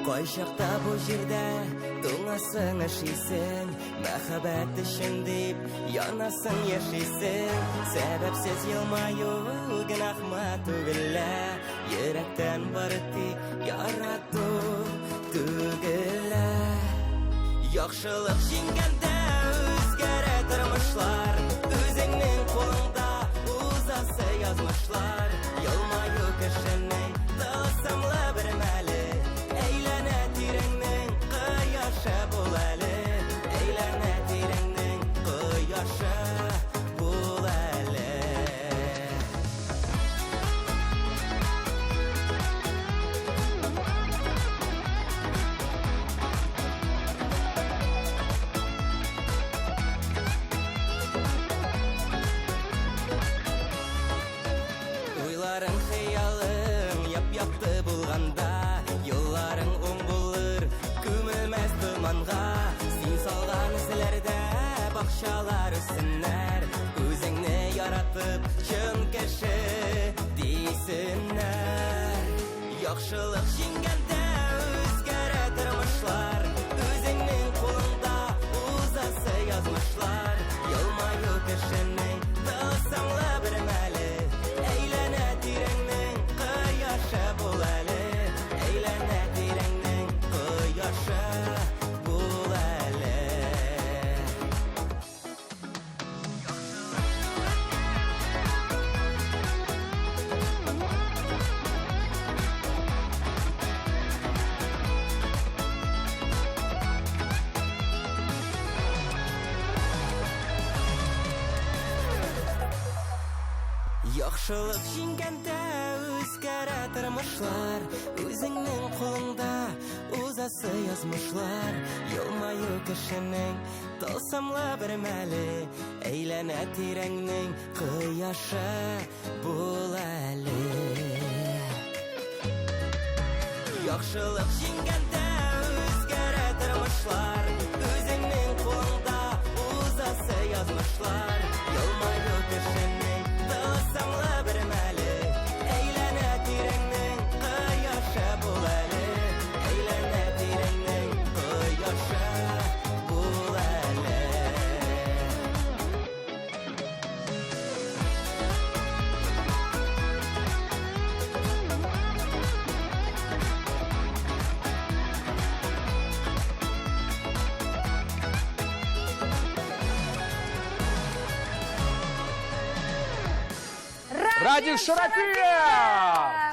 Кайчакта бу җирдә туңасың эшисең, мәхәббәт өчен дип янасың яшисең. Сәбәпсез елмаю гынахма түгел, йөрәктән бары тик ярату түгел. Яхшылык җиңгәндә үзгәрә тормышлар, үзеңнең кулыңда узасы язмышлар. Елмаю кешенең тылсымлы бер мәле, әйләнә тирәңнең кояшы бул әле, әйләнә тирәңнең кояшы бул әле. Уйларың, хыялың яп-якты булганда, елларың уң булыр, күмелмәс томанга. Син салган эзләрдә бакчалар үссеннәр, үзеңне яратып чын кеше дисеннәр. Яхшылык җиңгәндә үзгәрә тормышлар, үзеңнең кулыңда узасы язмышлар. Елмаю кешенең тылсымлы бер мәле, әйләнә тирәңнең кояшы бул әле, әйләнә тирәңнең кояшы бул әле. Яхшылык җиңгәндә үзгәрә тормышлар, үзеңнең кулыңда узасы язмышлар. Елмаю кешенең тылсымлы бер мәле, әйләнә тирәңнең кояшы бул әле. Яхшылык җиңгәндә үзгәрә тормышлар, үзеңнең кулыңда узасы язмышлар. Елмаю кешенең тылсымлы бер мәле, әйләнә тирәңнең кояшы бул әле, әйләнә тирәңнең кояшы бул әле. Радик Шарафиев!